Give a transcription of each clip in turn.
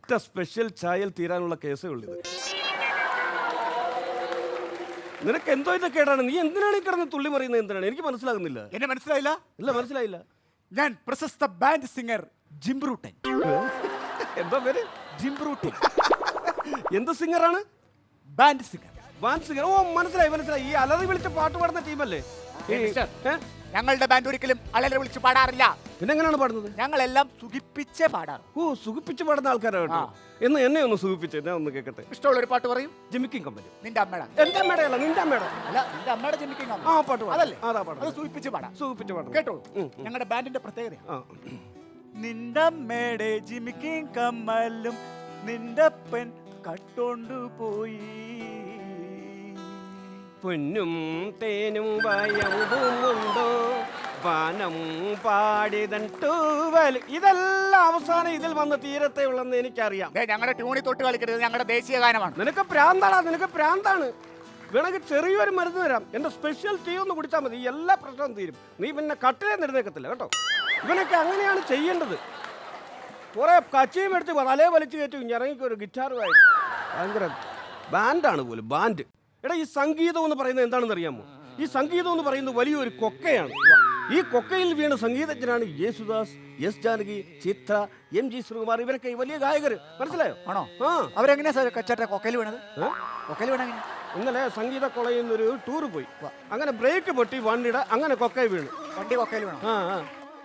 ഒറ്റ സ്പെഷ്യൽ ചായയിൽ തീരാനുള്ള കേസേ ഉള്ളത്. നിനക്ക് എന്തോ ഇതൊക്കെയാണ്? നീ എന്തിനാണ് ഈ കിടന്ന് തുള്ളി മറിയുന്നത്? എന്തിനാണ് എനിക്ക് മനസ്സിലാകുന്നില്ല. എന്നെ മനസ്സിലായില്ല? ഇല്ല, മനസ്സിലായില്ല. ഞാൻ പ്രശസ്ത ബാൻഡ് സിംഗർ ജിംബ്രൂട്ടൻ. എന്താ പേര്? ജിംബ്രൂട്ടൻ. എന്ത് സിംഗറാണ്? Band singer. Band singer. ഓ, മനസ്സിലായി. ഈ അലറി വിളിച്ച് പാട്ട് പാടുന്ന ടീമല്ലേ? ഞങ്ങളുടെ ബാൻഡ് ഒരിക്കലും അലറി വിളിച്ച് പാടാറില്ല. പിന്നെ എങ്ങനെയാണ് പാടുന്നത്? ഞങ്ങളെല്ലാം സുഖിപ്പിച്ചേ പാടാറ്. ഓ, സുഖിപ്പിച്ച് പാടുന്ന ആൾക്കാരാണ്. എന്ന് എന്നെ ഒന്ന് സുഖിപ്പിച്ചേ, ഞാൻ ഒന്ന് കേൾക്കട്ടെ. ഇഷ്ടമുള്ള ഒരു പാട്ട് പറയും. ജിമിക്കിങ് കമ്പനി. നിന്റെ അമ്മയുടെ. എന്റെ അമ്മയുടെ. നിന്റെ അമ്മയുടെ അല്ല, നിന്റെ അമ്മയുടെ ജിമിക്കിങ് കമ്പനി. ആ പാട്ട് അതല്ലേ? അതാ പാട്ട്. അത് സുഖിപ്പിച്ച് പാടാം. സുഖിപ്പിച്ച് പാടും. കേട്ടോ, ഞങ്ങളുടെ ബാൻഡിന്റെ പ്രത്യേകത. നിന്റെ അമ്മയുടെ ജിമിക്കിങ് കമ്മലും നിന്റെ പെൺ കട്ടോണ്ടു പോയി. പൊന്നും തേനും വയമ്പുമുണ്ടോ വാനം പാടിതൻ തൂവൽ. ഇതെല്ലാം അവസാനം ഇതിൽ വന്ന് തീരത്തെ ഉള്ളെന്ന് എനിക്കറിയാം. ഞങ്ങളുടെ ട്യൂണി തൊട്ട് കളിക്കരുത്, ഞങ്ങളുടെ ദേശീയ ഗാനമാണ്. നിനക്ക് പ്രാന്താടാ, നിനക്ക് പ്രാന്താണ്. വേണമെങ്കിൽ ചെറിയൊരു മരുന്ന് തരാം. എന്റെ സ്പെഷ്യൽ ടീ ഒന്ന് കുടിച്ചാൽ മതി, എല്ലാ പ്രശ്നവും തീരും. നീ പിന്നെ കട്ടിലേ നിർന്നേക്കത്തില്ല കേട്ടോ. ഇവനൊക്കെ അങ്ങനെയാണ് ചെയ്യേണ്ടത്. കുറെ കച്ചിയും എടുത്ത് തലേ വലിച്ചു കയറ്റി ഇറങ്ങിക്കൊരു ഗിറ്റാറുമായി. ഭയങ്കര ബാൻഡാണ് പോലും, ബാൻഡ്. എടാ, ഈ സംഗീതം എന്ന് പറയുന്നത് എന്താണെന്ന് അറിയാമോ? ഈ സംഗീതം എന്ന് പറയുന്നത് വലിയൊരു കൊക്കയാണ്. ഈ കൊക്കയിൽ വീണ സംഗീതജ്ഞനാണ് യേശുദാസ്, എസ് ജാനകി, ചിത്ര, എം ജി ശ്രീകുമാർ. ഇവരൊക്കെ വലിയ ഗായകർ. മനസ്സിലായോ? ആണോ? ആ. അവരെങ്ങനെയാ കച്ചേട്ട കൊക്കയിൽ വീണത്? കൊക്കയിൽ വീണ ഇന്നലെ സംഗീത കോളേജിൽ നിന്നൊരു ടൂർ പോയി. അങ്ങനെ ബ്രേക്ക് പൊട്ടി വണ്ടിയുടെ അങ്ങനെ കൊക്കയിൽ വീണു. വണ്ടി കൊക്കയിൽ വീണു? ആ.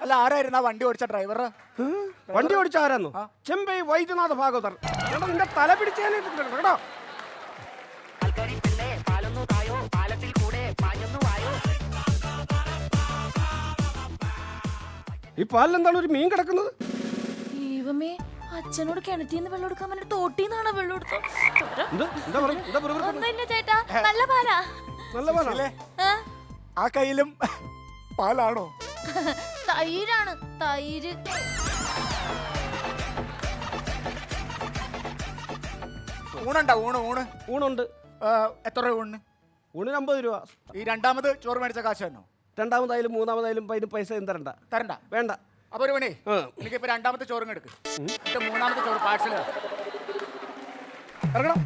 അല്ല, ആരായിരുന്നു ആ വണ്ടി ഓടിച്ച ഡ്രൈവർ? വണ്ടി ഓടിച്ച ആരാന്നോ? ചെമ്പൈ വൈദ്യനാഥ ഭാഗവതർ. എടാ, നിന്റെ തല പിടിച്ചേട്ടോ. ഈ പാലിലെന്താണ് ഒരു മീൻ കിടക്കുന്നത്? ദൈവമേ, അച്ഛനോട് കിണറ്റിന്ന് വെള്ളം എടുക്കാൻ പറഞ്ഞിട്ട് തോട്ടിന്നാണോ വെള്ളം എടുത്തത്? ചേട്ടാ, നല്ല പാലാ. നല്ല പാലല്ലേ? ആ കയ്യിലും പാലാണോ? തൈരാണ്, തൈര്. ഊണുണ്ടോ? ഊണുണ്ട്. എത്ര രൂപ ഊണിന്? ഊണിന് 50 രൂപ. ഈ രണ്ടാമത് ചോറ് മേടിച്ച കാശ് തന്നോ? രണ്ടാമതായാലും മൂന്നാമതായാലും പൈസ തരണ്ട. വേണ്ട. അപ്പൊ ഒരു പണി, എനിക്കിപ്പോ രണ്ടാമത്തെ ചോറും എടുക്ക്, മൂന്നാമത്തെ ചോറ് പാഴ്സൽ ഇറങ്ങണം.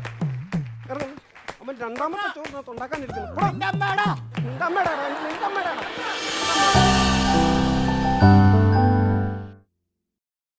അവൻ രണ്ടാമത്തെ ചോറിനകത്ത് ഉണ്ടാക്കാനിരിക്കുന്നു. നിന്റെ അമ്മയുടെ. നിന്റെ അമ്മയുടെ.